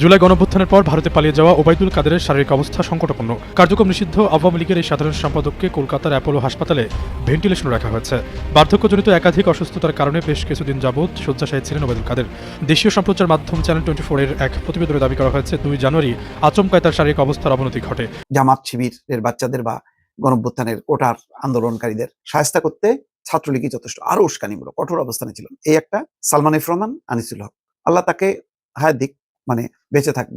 জুলাই গণঅভ্যুত্থানের পর ভারতে পালিয়ে যাওয়া ওবায়দুল কাদেরের শারীরিক অবস্থা সংকটাপন্ন। কার্যক্রম নিষিদ্ধ আওয়ামী লীগের এই সাধারণ সম্পাদককে কলকাতার অ্যাপোলো হাসপাতালে ভেন্টিলেশনে রাখা হয়েছে। বার্ধক্যজনিত একাধিক অসুস্থতার কারণে বেশ কিছুদিন যাবৎ শয্যাশায়ী ছিলেন ওবায়দুল কাদের। দেশীয় সম্প্রচার মাধ্যম চ্যানেল 24 এর এক প্রতিবেদনে দাবি করা হয়েছে 2 জানুয়ারি আচমকায় তার শারীরিক অবস্থার অবনতি ঘটে। জামাত শিবিরের বাচ্চাদের বা গণঅভ্যুত্থানের কোটার আন্দোলনকারীদের শায়েস্তা করতে ছাত্রলীগই যথেষ্ট, আরো উস্কানিমূলক কঠোর অবস্থানে ছিলেন। এই একটা সালমান এফ রহমান, আনিসুল হক, আল্লাহ তাকে হায়াত দিক, মানে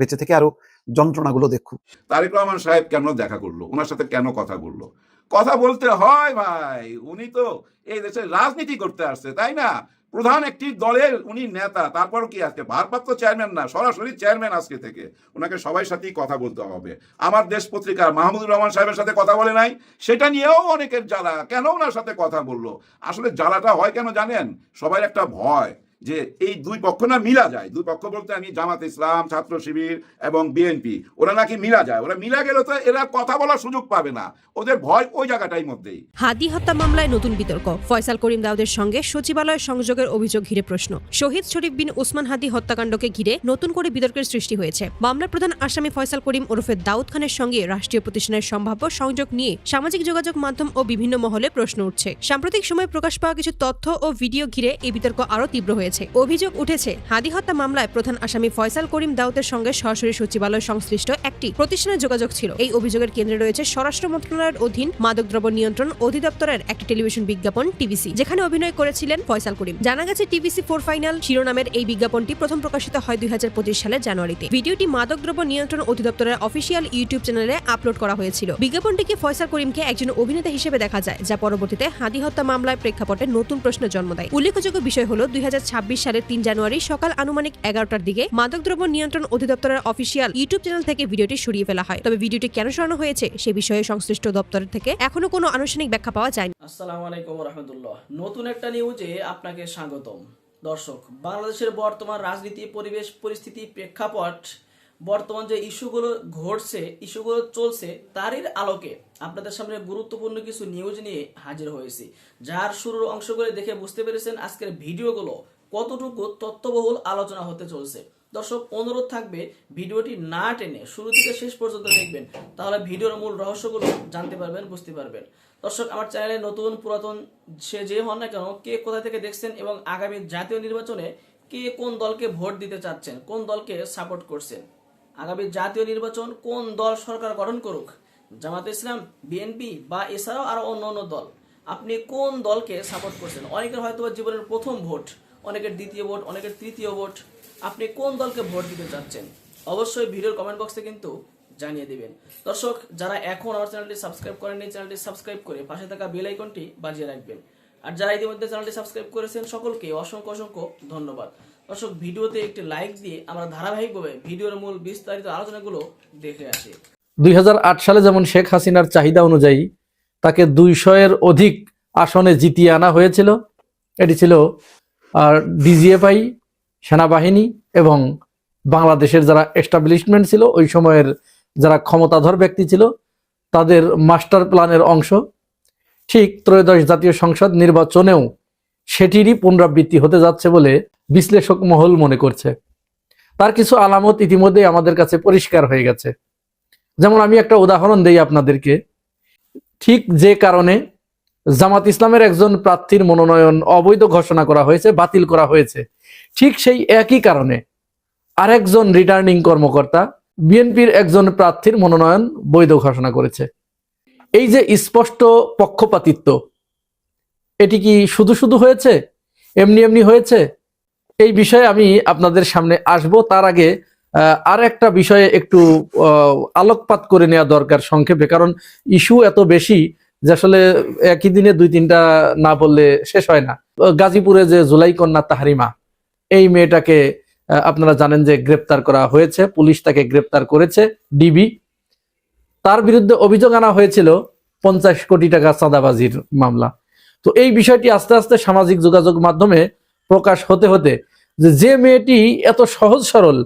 বেঁচে থেকে আরো যন্ত্রণাগুলো দেখুক। তারেক রহমান সাহেব কেন দেখা করলো, ওনার সাথে কেন কথা বললো? কথা বলতে হয় ভাই, উনি তো এই দেশের রাজনীতি করতে আসছে, তাই না? প্রধান একটি দলের উনি নেতা, তারপর কি আজকে ভারপ্রাপ্ত চেয়ারম্যান না, সরাসরি চেয়ারম্যান আজকে থেকে। ওনাকে সবাই সাথেই কথা বলতে হবে। আমার দেশ পত্রিকার মাহমুদুর রহমান সাহেবের সাথে কথা বলে নাই, সেটা নিয়েও অনেকের জ্বালা। কেন ওনার সাথে কথা বললো? আসলে জ্বালাটা হয় কেন জানেন? সবাই একটা ভয় যে এই দুই পক্ষ না মিলা যায়। দুই পক্ষ বলতে আমি জামাত ইসলাম, ছাত্র শিবির এবং বিএনপি, ওরা নাকি মিলা যায়। ওরা মিলা গেলে তো এরা কথা বলার সুযোগ পাবে না, ওদের ভয় ওই জায়গাটাই মধ্যেই। হাদি হত্যা মামলায় নতুন বিতর্ক। ফয়সাল করিম দাউদের সঙ্গে সচিবালয় সংযোগের অভিযোগ ঘিরে প্রশ্ন। শহীদ শরীফ বিন ওসমান হাদি হত্যাকাণ্ডকে ঘিরে নতুন করে বিতর্কের সৃষ্টি হয়েছে। মামলার প্রধান আসামি ফয়সাল করিম ওরফে দাউদ খানের সঙ্গে রাষ্ট্রীয় প্রতিষ্ঠানের সম্ভাব্য সংযোগ নিয়ে সামাজিক যোগাযোগ মাধ্যম ও বিভিন্ন মহলে প্রশ্ন উঠছে। সাম্প্রতিক সময়ে প্রকাশ পাওয়া কিছু তথ্য ও ভিডিও ঘিরে এই বিতর্ক আরও তীব্র হয়েছে। অভিযোগ উঠেছে, হাদি হত্যা মামলায় প্রধান আসামি ফয়সাল করিম দাউদের সঙ্গে সরাসরি সচিবালয় সংশ্লিষ্ট একটি প্রতিষ্ঠানের যোগাযোগ ছিল। এই অভিযোগের কেন্দ্রে রয়েছে স্বরাষ্ট্র মন্ত্রণালয়ের অধীন মাদকদ্রব্য নিয়ন্ত্রণ অধিদপ্তরের একটি টেলিভিশন বিজ্ঞাপন টিভিসি, যেখানে অভিনয় করেছিলেন ফয়সাল করিম। জানা গেছে টিভিসি 4 ফাইনাল শিরোনামের এই বিজ্ঞাপনটি প্রথম প্রকাশিত হয় 2025 সালের জানুয়ারিতে। ভিডিওটি মাদকদ্রব্য নিয়ন্ত্রণ অধিদপ্তরের অফিসিয়াল ইউটিউব চ্যানেলে আপলোড করা হয়েছিল। বিজ্ঞাপনটিকে ফয়সাল করিমকে একজন অভিনেতা হিসেবে দেখা যায়, যা পরবর্তীতে হাদি হত্যা মামলায় প্রেক্ষাপটে নতুন প্রশ্নের জন্ম দেয়। উল্লেখযোগ্য বিষয় হল 2026 সালের 3 জানুয়ারি সকাল আনুমানিক 11টার দিকে মাদকদ্রব্য নিয়ন্ত্রণ অধিদপ্তরের অফিসিয়াল ইউটিউব চ্যানেল থেকে ভিডিওটি সরিয়ে ফেলা হয়। তবে ভিডিওটি কেন সরানো হয়েছে সে বিষয়ে সংশ্লিষ্ট দপ্তর থেকে এখনো কোনো আনুষ্ঠানিক ব্যাখ্যা পাওয়া যায়নি। আসসালামু আলাইকুম ওয়া রাহমাতুল্লাহ। নতুন একটা নিউজে আপনাকে স্বাগতম। দর্শক, বাংলাদেশের বর্তমান রাজনীতি পরিবেশ পরিস্থিতি প্রেক্ষাপট, বর্তমান যে ইস্যুগুলো ঘটছে, ইস্যুগুলো চলছে, তারই আলোকে আপনাদের সামনে গুরুত্বপূর্ণ কিছু নিউজ নিয়ে হাজির হয়েছি, যার শুরুর অংশগুলো দেখে বুঝতে পেরেছেন আজকের ভিডিওগুলো কতটুকু তথ্যবহুল আলোচনা হতে চলছে। দর্শক, অনুরোধ থাকবে ভিডিওটি না টেনে শুরু থেকে শেষ পর্যন্ত দেখবেন, তাহলে ভিডিওর মূল রহস্যগুলো জানতে পারবেন, বুঝতে পারবেন। দর্শক, আমার চ্যানেলে নতুন পুরাতন সে যে হন না কেন, কে কোথা থেকে দেখছেন এবং আগামী জাতীয় নির্বাচনে কে কোন দলকে ভোট দিতে চাচ্ছেন, কোন দলকে সাপোর্ট করছেন, আগামী জাতীয় নির্বাচন কোন দল সরকার গঠন করুক, জামাত ইসলাম, বিএনপি বা এছাড়াও আরো অন্য দল, আপনি কোন দলকে সাপোর্ট করছেন? অনেকের হয়তো জীবনের প্রথম ভোট, অনেকের দ্বিতীয় ভোট, অনেকের তৃতীয় ভোট। আপনি কোন দলকে ভোট দিতে চাচ্ছেন অবশ্যই ভিডিওর কমেন্ট বক্সে কিন্তু জানিয়ে দিবেন। দর্শক, যারা এখন আমার চ্যানেলটি সাবস্ক্রাইব করেননি, চ্যানেলটি সাবস্ক্রাইব করে পাশে থাকা বেল আইকনটি বাজিয়ে রাখবেন। আর যারা ইতিমধ্যে চ্যানেলটি সাবস্ক্রাইব করেছেন সকলকে অসংখ্য অসংখ্য ধন্যবাদ। দর্শক, ভিডিওতে একটি লাইক দিয়ে আমরা ধারাবাহিকভাবে ভিডিওর মূল বিস্তারিত আলোচনাগুলো দেখে আসি। 2008 সালে যেমন শেখ হাসিনার চাহিদা অনুযায়ী তাকে 200-এর অধিক আসনে জিতিয়ে আনা হয়েছিল। এটি ছিল ডিজিএফআই, সেনাবাহিনী এবং বাংলাদেশের যারা এস্টাবলিশমেন্ট ছিল, ওই সময়ের যারা ক্ষমতাধর ব্যক্তি ছিল, তাদের মাস্টার প্ল্যানের অংশ। ঠিক ত্রয়োদশ জাতীয় সংসদ নির্বাচনেও সেটিরই পুনরাবৃত্তি হতে যাচ্ছে বলে বিশ্লেষক মহল মনে করছে। তার কিছু আলামত ইতিমধ্যে আমাদের কাছে পরিষ্কার হয়ে গেছে। যেমন আমি একটা উদাহরণ দেই আপনাদেরকে। ঠিক যে কারণে জামাত ইসলামের একজন প্রার্থীর মনোনয়ন অবৈধ ঘোষণা করা হয়েছে, বাতিল করা হয়েছে, ঠিক সেই একই কারণে আরেকজন রিটার্নিং কর্মকর্তা বিএনপির একজন প্রার্থীর মনোনয়ন বৈধ ঘোষণা করেছে। এই যে স্পষ্ট পক্ষপাতিত্ব, এটি কি শুধু শুধু হয়েছে, এমনি এমনি হয়েছে? এই বিষয়ে আমি আপনাদের সামনে আসব। তার আগে আর একটা বিষয়ে একটু আলোকপাত করে নেওয়া দরকার সংক্ষেপে, কারণ ইস্যু এত বেশি যে আসলে একই দিনে 2-3টা না বললে শেষ হয় না। গাজীপুরে যে জুলাই কন্যা তাহরিমা, এই মেয়েটাকে আপনারা জানেন যে গ্রেপ্তার করা হয়েছে, পুলিশ তাকে গ্রেপ্তার করেছে, ডিবি। তার বিরুদ্ধে অভিযোগ আনা হয়েছিল 50 কোটি টাকা চাঁদাবাজির মামলা। তো এই বিষয়টি আস্তে আস্তে সামাজিক যোগাযোগ মাধ্যমে প্রকাশ হতে হতে যে মেয়েটি এত সহজ সরল,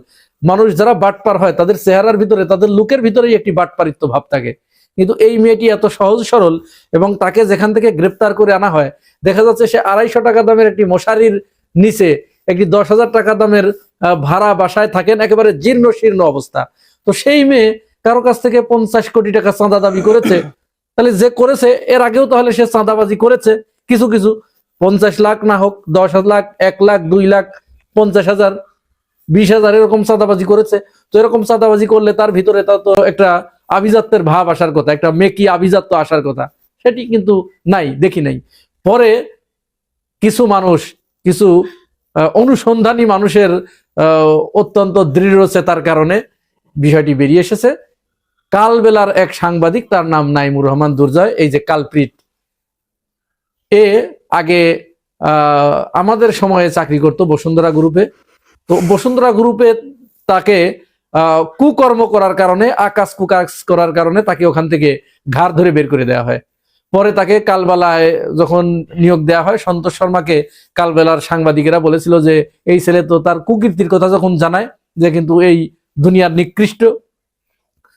মানুষ যারা বাটপার হয় তাদের চেহারার ভিতরে, তাদের লুকের ভিতরেই একটি বাটপারিত্ব ভাব থাকে, কিন্তু এই মেয়েটি এত সহজ সরল এবং তাকে যেখান থেকে গ্রেপ্তার করে আনা হয় দেখা যাচ্ছে সে 250 টাকা দামের একটি মশারির নিচে একটি 10,000 টাকা দামের ভাড়া বাসায় থাকেন, একেবারে জীর্ণ শীর্ণ অবস্থা। তো সেই মেয়ে কারো কাছ থেকে 50 কোটি টাকা চাঁদা দাবি করেছে, তাহলে যে করেছে এর আগেও তাহলে সে চাঁদাবাজি করেছে কিছু কিছু, 50 লাখ না হোক 10 লাখ, 1 লাখ, 2 লাখ, 50,000, 20,000 এরকম চাঁদাবাজি করেছে। তো এরকম চাঁদাবাজি করলে তার ভিতরে তা তো একটা আভিজাত্যের ভাব আসার কথা, একটা মেকি আভিজাত্য আসার কথা, সেটি কিন্তু নাই, দেখি নাই। পরে কিছু মানুষ, কিছু অনুসন্ধানী মানুষের অত্যন্ত দৃঢ়চেতার কারণে বিষয়টি বেরিয়ে এসেছে। কালবেলার এক সাংবাদিক, তার নাম নাইমুর রহমান দুর্জয়, এই যে কালপ্রিট, এ আগে আমাদের সময়ে চাকরি করত বসুন্ধরা গ্রুপে। তো বসুন্ধরা গ্রুপে তাকে কুকর্ম করার কারণে, আকাশ কুকাশ করার কারণে তাকে ওখান থেকে ঘাড় ধরে বের করে দেওয়া হয়। পরে তাকে কালবেলায় যখন নিয়োগ দেওয়া হয়, সন্তোষ শর্মাকে কালবেলার সাংবাদিকেরা বলেছিল যে এই ছেলে তো তার কুকীর্তির কথা যখন জানায় যে কিন্তু এই দুনিয়ার নিকৃষ্ট,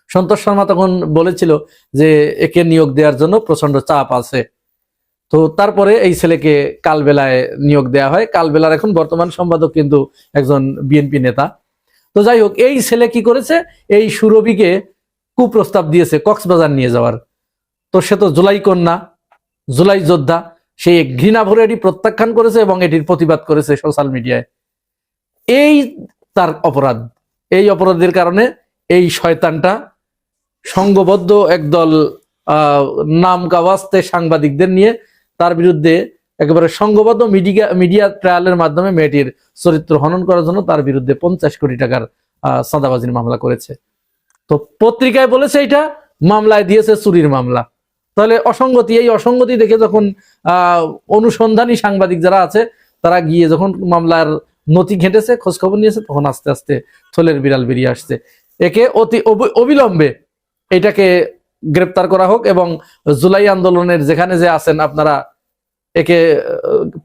সন্তোষ শর্মা তখন বলেছিল যে একে নিয়োগ দেওয়ার জন্য প্রচন্ড চাপ আছে। তো তারপরে এই ছেলেকে কালবেলায় নিয়োগ দেওয়া হয়। কালবেলার এখন বর্তমান সম্পাদক কিন্তু একজন বিএনপি নেতা। তো যাই হোক, এই ছেলে কি করেছে, এই সুরভিকে কুপ্রস্তাব দিয়েছে কক্সবাজার নিয়ে যাওয়ার। তো সে তো জুলাই কন্যা, জুলাই যোদ্ধা, সে ঘৃণা ভরে এটি প্রত্যাখ্যান করেছে এবং এটির প্রতিবাদ করেছে সোশ্যাল মিডিয়ায়। এই তার অপরাধ। এই অপরাধের কারণে এই শয়তানটা সংঘবদ্ধ একদল নাম কাওয়াস্তে সাংবাদিকদের নিয়ে তার বিরুদ্ধে একেবারে সংঘবদ্ধ মিডিয়া ট্রায়ালের মাধ্যমে মেয়েটির চরিত্র হনন করার জন্য তার বিরুদ্ধে 50 কোটি টাকার চাঁদাবাজির মামলা করেছে। তো পত্রিকায় বলেছে এটা, মামলায় দিয়েছে চুরির মামলা। তাহলে অসঙ্গতি, এই অসঙ্গতি দেখে যখন অনুসন্ধানী সাংবাদিক যারা আছে তারা গিয়ে যখন মামলার নথি ঘেঁটেছে, খোঁজখবর নিয়েছে, তখন আস্তে আস্তে থলের বিড়াল বেরিয়ে আসছে। একে অতি অবিলম্বে এটাকে গ্রেপ্তার করা হোক এবং জুলাই আন্দোলনের যেখানে যে আছেন আপনারা একে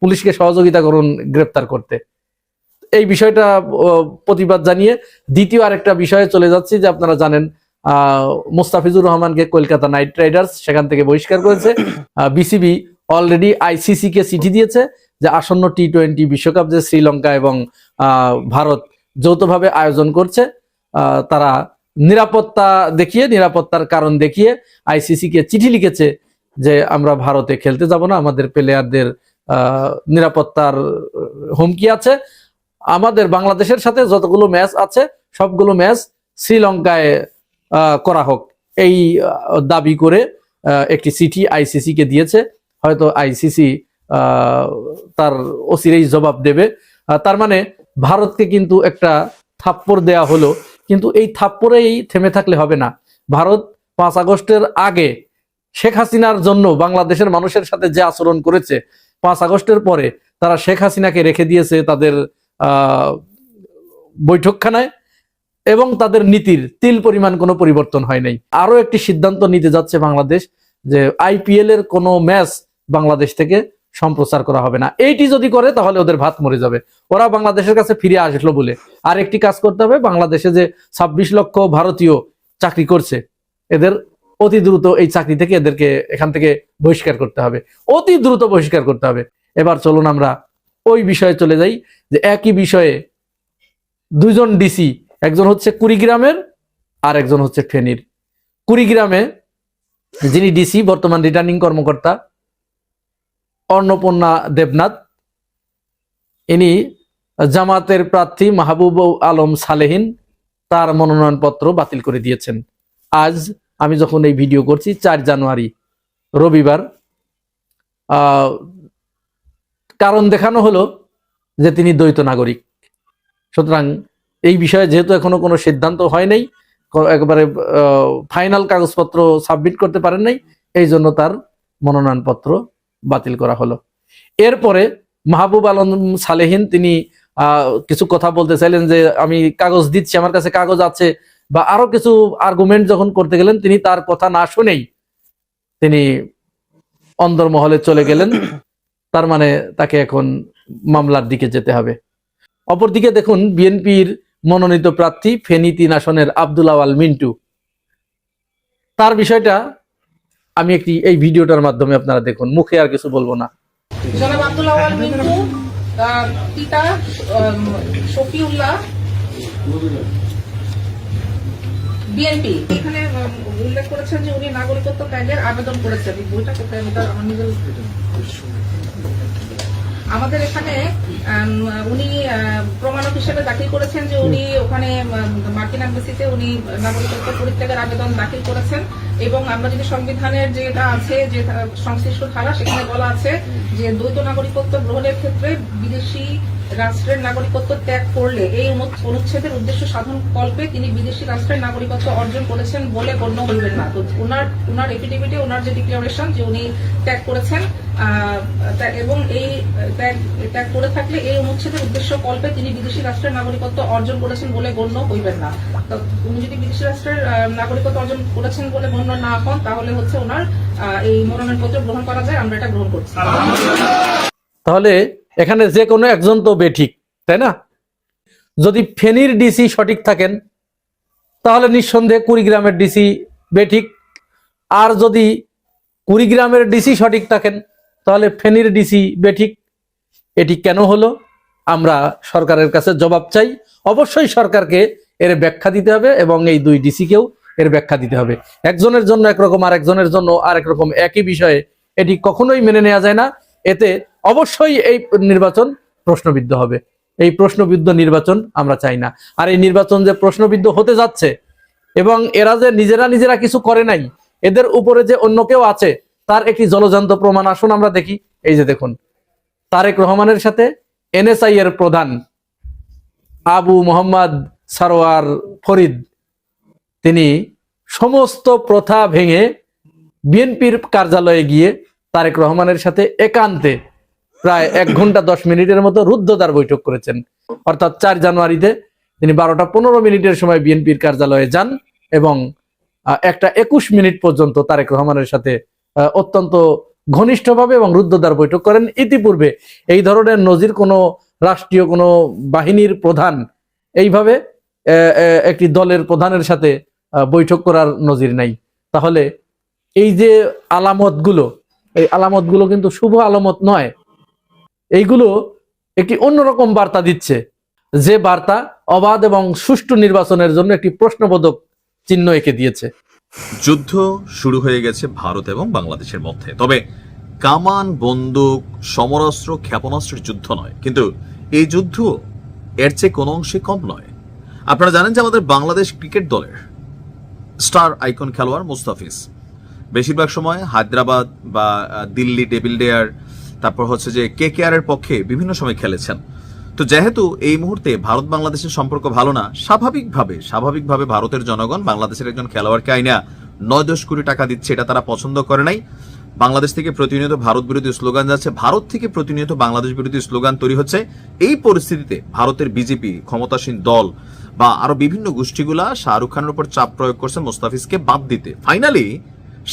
পুলিশকে সহযোগিতা করুন গ্রেপ্তার করতে। এই বিষয়টা প্রতিবাদ জানিয়ে দ্বিতীয় আরেকটা বিষয়ে চলে যাচ্ছি, যে আপনারা জানেন মুস্তাফিজুর রহমানকে কলকাতা নাইট রাইডার্স সেখান থেকে বহিষ্কার করেছে। বিসিবি অলরেডি আইসিসি কে চিঠি দিয়েছে যে আসন্ন T20 বিশ্বকাপ যে শ্রীলঙ্কা এবং ভারত যৌথভাবে আয়োজন করছে, তারা নিরাপত্তা দেখিয়ে, নিরাপত্তার কারণ দেখিয়ে আইসিসি কে চিঠি লিখেছে যে আমরা ভারতে খেলতে যাব না, আমাদের প্লেয়ারদের নিরাপত্তার হুমকি আছে, আমাদের বাংলাদেশের সাথে যতগুলো ম্যাচ আছে সবগুলো ম্যাচ শ্রীলঙ্কায় করা হোক, এই দাবি করে একটি চিঠি আইসিসি কে দিয়েছে। হয়তো আইসিসি তার অচিরেই জবাব দেবে। তার মানে ভারতকে কিন্তু একটা থাপ্পড় দেয়া হলো, কিন্তু এই থাপ্পড়েই থেমে থাকলে হবে না। ভারত 5 আগস্টের আগে শেখ হাসিনার জন্য বাংলাদেশের মানুষের সাথে যে আচরণ করেছে, 5 আগস্টের পরে তারা শেখ হাসিনাকে রেখে দিয়েছে তাদের বৈঠকখানায় এবং তাদের নীতির তিল পরিমাণ কোনো পরিবর্তন হয় নাই। আরো একটি সিদ্ধান্ত নিতে যাচ্ছে বাংলাদেশ যে আইপিএল এর কোনো ম্যাচ বাংলাদেশ থেকে সম্প্রচার করা হবে না। এইটি যদি করে তাহলে ওদের ভাত মরে যাবে। ওরা বাংলাদেশের কাছে ফিরে আসলো বলে আর একটি কাজ করতে হবে, বাংলাদেশে যে 26 লক্ষ ভারতীয় চাকরি করছে এদের অতি দ্রুত এই চাকরি থেকে এদেরকে এখান থেকে বহিষ্কার করতে হবে, অতি দ্রুত বহিষ্কার করতে হবে। এবার চলুন আমরা ওই বিষয়ে চলে যাই, যে একই বিষয়ে দুজন ডিসি, একজন হচ্ছে কুড়িগ্রামের আর একজন হচ্ছে ফেনীর। কুড়িগ্রামে যিনি ডিসি বর্তমান রিটার্নিং কর্মকর্তা অন্নপূর্ণা দেবনাথ, ইনি জামাতের প্রার্থী মাহবুব আলম সালেহীন, তার মনোনয়নপত্র বাতিল করে দিয়েছেন। আজ আমি যখন এই ভিডিও করছি 4 জানুয়ারি রবিবার, কারণ দেখানো হলো যে তিনি দ্বৈত নাগরিক। সুতরাং এই বিষয়ে যেহেতু এখনো কোনো সিদ্ধান্ত হয় নাই, একেবারে ফাইনাল কাগজপত্র সাবমিট করতে পারেন নাই, এই জন্য তার মনোনয়নপত্র বাতিল করা হলো। এরপরে মাহবুব আলম সালেহীন তিনি কিছু কথা বলতে চাইলেন যে আমি কাগজ দিচ্ছি, আমার কাছে কাগজ আছে, বা আরো কিছু আর্গুমেন্ট যখন করতে গেলেন তিনি তার কথা না শুনেই তিনি অন্দরমহলে চলে গেলেন। তার মানে তাকে এখন মামলার দিকে যেতে হবে। অপরদিকে দেখুন বিএনপির মনোনীত প্রার্থী ফেনী 3 আসনের আব্দুল আওয়াল মিন্টু, তার বিষয়টা আমি একটি এই ভিডিওটার মাধ্যমে আপনারা দেখুন, মুখে আর কিছু বলবো না। জনাব আব্দুল আওয়াল মিন্টু পিতা শফিউল্লাহ বিএনপি। এখানে উল্লেখ করেছেন যে উনি নাগরিকত্ব ত্যাগের আবেদন করেছেন। বইটা কোথায় আমার নিজের আমাদের এখানে উনি প্রমাণক হিসেবে দাখিল করেছেন যে উনি ওখানে মার্কিন এম্বাসিতে উনি নাগরিকত্ব পরিত্যাগের আবেদন দাখিল করেছেন। এবং আমরা যদি সংবিধানের যেটা আছে যে সংশ্লিষ্ট ধারা, সেখানে বলা আছে যে দ্বৈত নাগরিকত্ব গ্রহণের ক্ষেত্রে বিদেশি রাষ্ট্রের নাগরিকত্ব ত্যাগ করলে এই অনুচ্ছেদের উদ্দেশ্য সাধন কল্পে তিনি বিদেশি রাষ্ট্রের নাগরিকত্ব অর্জন করেছেন বলে গণ্য হইবেন না। তো ওনার এফিডেভিটে ওনার যে ডিক্লারেশন যে উনি ত্যাগ করেছেন এবং এই ত্যাগ করে থাকলে এই অনুচ্ছেদের উদ্দেশ্য কল্পে তিনি বিদেশি রাষ্ট্রের নাগরিকত্ব অর্জন করেছেন বলে গণ্য হইবেন না। তো উনি যদি বিদেশি রাষ্ট্রের নাগরিকত্ব অর্জন করেছেন বলে গণ্য না হন, তাহলে হচ্ছে ওনার এই মনোনয়ন পত্র গ্রহণ করা যায়। আমরা এটা গ্রহণ করছি। তাহলে এখানে যে কোনো একজন তো বেঠিক, তাই না? যদি ফেনীর ডিসি সঠিক থাকেন তাহলে নিঃসন্দেহে কুড়িগ্রামের ডিসি বেঠিক, আর যদি কুড়িগ্রামের ডিসি সঠিক থাকেন তাহলে ফেনীর ডিসি বেঠিক। এটি কেন হলো আমরা সরকারের কাছে জবাব চাই। অবশ্যই সরকারকে এর ব্যাখ্যা দিতে হবে এবং এই দুই ডিসিকেও এর ব্যাখ্যা দিতে হবে। একজনের জন্য একরকম আর একজনের জন্য আরেক রকম একই বিষয়ে এটি কখনোই মেনে নেওয়া যায় না। এতে অবশ্যই এই নির্বাচন প্রশ্নবিদ্ধ হবে। এই প্রশ্নবিদ্ধ নির্বাচন আমরা চাই না। আর এই নির্বাচন যে প্রশ্নবিদ্ধ হতে যাচ্ছে এবং এরা যে নিজেরা কিছু করে নাই, এদের উপরে যে অন্য কেউ আছে তার একটি জলজান্ত প্রমাণ আসুন আমরা দেখি। এই যে দেখুন, তারেক রহমানের সাথে এনএসআই এর প্রধান আবু মোহাম্মদ সারোয়ার ফরিদ, তিনি সমস্ত প্রথা ভেঙে বিএনপির কার্যালয়ে গিয়ে তারেক রহমানের সাথে একান্তে প্রায় 1 ঘন্টা 10 মিনিটের মতো রুদ্ধদ্বার বৈঠক করেছেন। অর্থাৎ 4 জানুয়ারিতে তিনি 12টা 15 মিনিটের সময় বিএনপির কার্যালয়ে যান এবং 1টা 21 মিনিট পর্যন্ত তারেক রহমানের সাথে অত্যন্ত ঘনিষ্ঠভাবে এবং রুদ্ধদ্বার বৈঠক করেন। ইতিপূর্বে এই ধরনের নজির কোনো রাষ্ট্রীয় কোনো বাহিনীর প্রধান এইভাবে একটি দলের প্রধানের সাথে বৈঠক করার নজির নাই। তাহলে এই যে আলামতগুলো, এই আলামতগুলো কিন্তু শুভ আলামত নয়। এইগুলো একটি অন্যরকম বার্তা দিচ্ছে, যে বার্তা অবাধ এবং সুষ্ঠু নির্বাচনের জন্য একটি প্রশ্নবোধক চিহ্ন এঁকে দিয়েছে। যুদ্ধ শুরু হয়ে গেছে ভারত এবং বাংলাদেশের মধ্যে। তবে কামান, বন্দুক, সমরাস্ত্র, ক্ষেপণাস্ত্রের যুদ্ধ নয়, কিন্তু এই যুদ্ধ এর চেয়ে কোনো অংশে কম নয়। আপনারা জানেন যে আমাদের বাংলাদেশ ক্রিকেট দলের স্টার আইকন খেলোয়াড় মুস্তাফিজ বেশিরভাগ সময় হায়দ্রাবাদ বা দিল্লি ডেভিল ডেয়ার, তারপর হচ্ছে যে কেকেআর এর পক্ষে বিভিন্ন সময় খেলেছেন। তো যেহেতু এই মুহূর্তে ভারত বাংলাদেশের সম্পর্ক ভালো না, স্বাভাবিকভাবে ভারতের জনগণ বাংলাদেশের একজন খেলোয়াড়কে আইনা 9-10 কোটি টাকা দিচ্ছে, এটা তারা পছন্দ করে নাই। বাংলাদেশ থেকে প্রতিনিয়ত ভারত বিরোধী স্লোগান যাচ্ছে, ভারত থেকে প্রতিনিয়ত বাংলাদেশ বিরোধী স্লোগান তৈরি হচ্ছে। এই পরিস্থিতিতে ভারতের বিজেপি, ক্ষমতাসীন দল বা আরো বিভিন্ন গোষ্ঠীগুলা শাহরুখ খানের উপর চাপ প্রয়োগ করছে মুস্তাফিজকে বাদ দিতে। ফাইনালি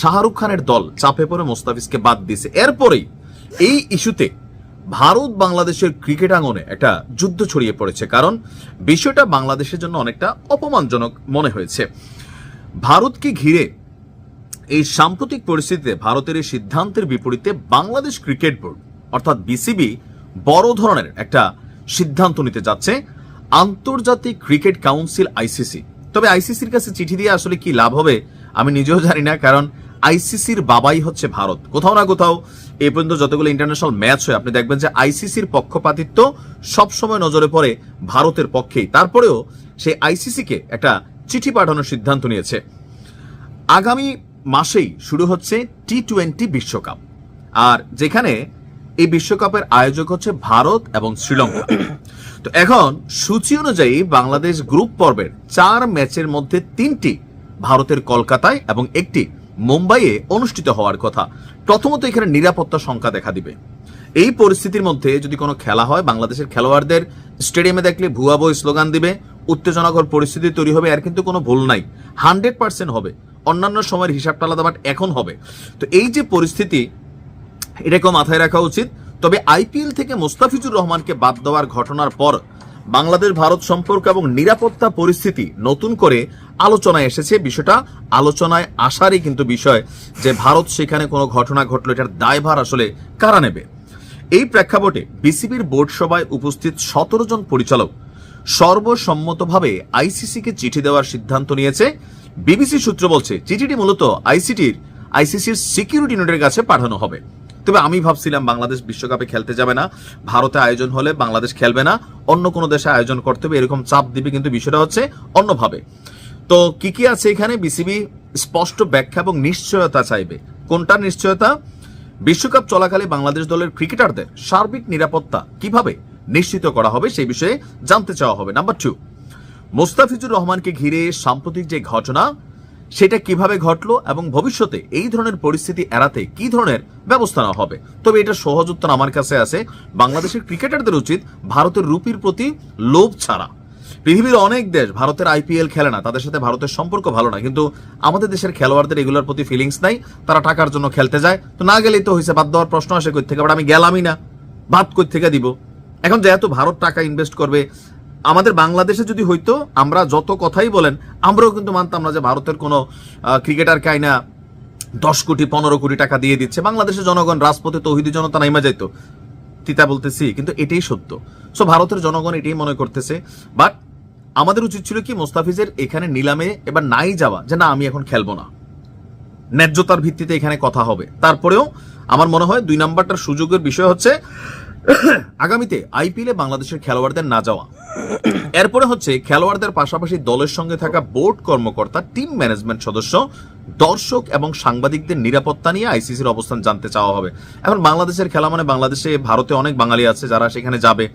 শাহরুখ খানের দল চাপে পড়ে মুস্তাফিজকে বাদ দিয়েছে। এরপরেই এই ইস্যুতে ভারত বাংলাদেশের ক্রিকেট আঙ্গনে একটা যুদ্ধ ছড়িয়ে পড়েছে, কারণ বিষয়টা বাংলাদেশের জন্য অনেকটা অপমানজনক মনে হয়েছে। ভারতকে ঘিরে এই সাম্প্রতিক পরিস্থিতিতে ভারতের এই সিদ্ধান্তের বিপরীতে বাংলাদেশ ক্রিকেট বোর্ড অর্থাৎ বিসিবি বড় ধরনের একটা সিদ্ধান্ত নিতে যাচ্ছে। আন্তর্জাতিক ক্রিকেট কাউন্সিল আইসিসি, তবে আইসিসির কাছে চিঠি দিয়ে আসলে কি লাভ হবে আমি নিজেও জানি না, কারণ আইসিসির বাবাই হচ্ছে ভারত। কোথাও না কোথাও এই পর্যন্ত যতগুলো ইন্টারন্যাশনাল ম্যাচ হয় আপনি দেখবেন যে আইসিসির পক্ষপাতিত্ব সবসময় নজরে পড়ে ভারতের পক্ষেই। তারপরেও সেই আইসিসিকে একটা চিঠি পাঠানোর সিদ্ধান্ত নিয়েছে। আগামী মাসেই শুরু হচ্ছে টি-20 বিশ্বকাপ, আর যেখানে এই বিশ্বকাপের আয়োজক হচ্ছে ভারত এবং শ্রীলঙ্কা। তো এখন সূচি অনুযায়ী বাংলাদেশ গ্রুপ পর্বের 4 ম্যাচের মধ্যে 3টি ভারতের কলকাতায় এবং 1টি মুম্বাইয়ে অনুষ্ঠিত হওয়ার কথা। প্রথমত এখানে নিরাপত্তা সংখ্যা দেখা দিবে। এই পরিস্থিতির মধ্যে যদি কোনো খেলা হয়, বাংলাদেশের খেলোয়াড়দের স্টেডিয়ামে দেখলে ভুয়া বই স্লোগান দিবে, উত্তেজনাকর পরিস্থিতি তৈরি হবে, আর কিন্তু কোনো ভুল নাই, 100% হবে। অন্যান্য সময়ের হিসাবটা আলাদা, বাট এখন হবে। তো এই যে পরিস্থিতি, এটাকেও মাথায় রাখা উচিত। তবে আইপিএল থেকে মুস্তাফিজুর রহমানকে বাদ দেওয়ার ঘটনার পর বাংলাদেশ ভারত সম্পর্ক এবং নিরাপত্তা পরিস্থিতি নতুন করে আলোচনায় এসেছে। বিষয়টা আলোচনায় আসারই কিন্তু বিষয় যে ভারত সেখানে কোনো ঘটনা ঘটলো, এটার দায়ভার আসলে কারা নেবে। এই প্রেক্ষাপটে বিসিবির বোর্ড সভায় উপস্থিত 17 জন পরিচালক সর্বসম্মতভাবে আইসিসিকে চিঠি দেওয়ার সিদ্ধান্ত নিয়েছে। বিবিসি সূত্র বলছে চিঠিটি মূলত আইসিসির সিকিউরিটি ইউনিটের কাছে পাঠানো হবে। তবে আমি ভাবছিলাম বাংলাদেশ বিশ্বকাপে খেলতে যাবে না, ভারতে আয়োজন হলে বাংলাদেশ খেলবে না, অন্য কোনো দেশে আয়োজন করতে হবে এরকম চাপ দিবে, কিন্তু বিষয়টা হচ্ছে অন্যভাবে। তো কি কি আছে এখানে? বিসিবি স্পষ্ট ব্যাখ্যা এবং নিশ্চয়তা চাইবে। কোনটা নিশ্চয়তা? বিশ্বকাপ চলাকালে বাংলাদেশ দলের ক্রিকেটারদের সার্বিক নিরাপত্তা কিভাবে নিশ্চিত করা হবে সেই বিষয়ে জানতে চাওয়া হবে। নাম্বার 2, মোস্তাফিজুর রহমানকে ঘিরে সাম্প্রতিক যে ঘটনা সেটা কিভাবে ঘটলো এবং ভবিষ্যতে এই ধরনের পরিস্থিতি এড়াতে কি ধরনের ব্যবস্থা নেওয়া হবে। তবে এটা সহজ উত্তর আমার কাছে আছে, বাংলাদেশের ক্রিকেটারদের উচিত ভারতের রুপির প্রতি লোভ ছাড়া। পৃথিবীর অনেক দেশ ভারতের আইপিএল খেলে না, তাদের সাথে ভারতের সম্পর্ক ভালো না, কিন্তু আমাদের দেশের খেলোয়াড়দের এগুলোর প্রতি ফিলিংস নাই, তারা টাকার জন্য খেলতে যায়। তো না গেলেই তো হয়েছে, বাদ দেওয়ার প্রশ্ন আসে কই থেকে? বাট আমি গেলামই না, বাদ কই থেকে দিব? এখন যেহেতু ভারত টাকা ইনভেস্ট করবে, আমাদের বাংলাদেশে যদি হইতো, আমরা যত কথাই বলেন আমরাও কিন্তু মানতাম না যে ভারতের কোনো ক্রিকেটার কাইনা 10 কোটি 15 কোটি টাকা দিয়ে দিচ্ছে, বাংলাদেশের জনগণ রাজপথে তৌহিদি জনতা নাইমা যাইতো। তিতা বলতেছি, কিন্তু এটাই সত্য। সো ভারতের জনগণ এটাই মনে করতেছে। বাট আমাদের উচিত ছিল কি, মোস্তাফিজের এখানে নিলামে এবার নাই যাওয়া, যে না আমি এখন খেলবো না, ন্যায্যতার ভিত্তিতে এখানে কথা হবে। তারপরেও আমার মনে হয় 2 নাম্বারটার সুযোগের বিষয় হচ্ছে আগামীতে আইপিএলে বাংলাদেশের খেলোয়াড়দের না যাওয়া। এরপরে হচ্ছে খেলোয়াড়দের পাশাপাশি দলের সঙ্গে থাকা বোর্ড কর্মকর্তা, টিম ম্যানেজমেন্ট সদস্য, দর্শক এবং সাংবাদিকদের নিরাপত্তা নিয়ে আইসিসির অবস্থান জানতে চাওয়া হবে। এখন বাংলাদেশের খেলা মানে বাংলাদেশে, ভারতে অনেক বাঙালি আছে যারা সেখানে যাবে,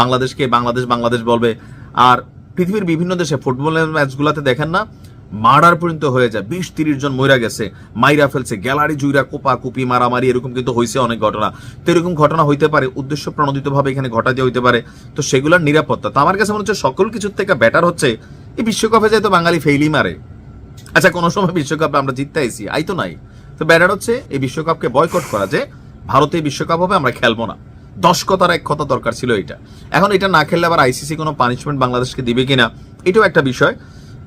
বাংলাদেশকে বাংলাদেশ বলবে। আর পৃথিবীর বিভিন্ন দেশে ফুটবলের ম্যাচগুলোতে দেখেন না, মার্ডার পর্যন্ত হয়ে যায়, 20-30 জন মইরা গেছে, মাইরা ফেলছে, গ্যালারি জুইরা কোপা কুপি মারামারি, এরকম কিন্তু হয়েছে অনেক ঘটনা। তো এরকম ঘটনা হইতে পারে, উদ্দেশ্য প্রণোদিতভাবে এখানে ঘটা দিয়ে হইতে পারে। তো সেগুলোর নিরাপত্তা তো আমার কাছে মনে হচ্ছে সকল কিছুর থেকে বেটার হচ্ছে এই বিশ্বকাপে যেহেতু বাঙালি ফেইলি মারে। আচ্ছা, কোনো সময় বিশ্বকাপে আমরা জিততে আইছি, আই তো নাই, তো বেটার হচ্ছে এই বিশ্বকাপকে বয়কট করা, যে ভারতে বিশ্বকাপ হবে আমরা খেলবো না। 10 কথার 1 কথা দরকার ছিল এটা। এখন এটা না খেললে আবার আইসিসি কোনো পানিশমেন্ট বাংলাদেশকে দিবে কিনা এটাও একটা বিষয়।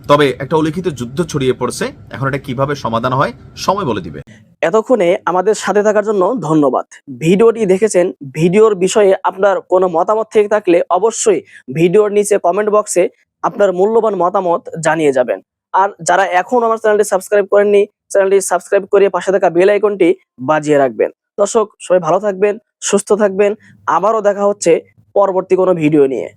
তবে একটা উল্লেখিত যুদ্ধ ছড়িয়ে পড়ছে, এখন এটা কিভাবে সমাধান হয় সময় বলে দিবে। এতক্ষণে আমাদের সাথে থাকার জন্য ধন্যবাদ। ভিডিওটি দেখেছেন, ভিডিওর বিষয়ে আপনার কোনো মতামত থেকে থাকলে অবশ্যই ভিডিওর নিচে কমেন্ট বক্সে আপনার মূল্যবান মতামত জানিয়ে যাবেন। আর যারা এখন আমার চ্যানেলটি সাবস্ক্রাইব করেননি, চ্যানেলটি সাবস্ক্রাইব করে পাশে থাকা বেল আইকনটি বাজিয়ে রাখবেন। দর্শক সবাই ভালো থাকবেন, সুস্থ থাকবেন। আবারও দেখা হচ্ছে পরবর্তী কোনো ভিডিও নিয়ে।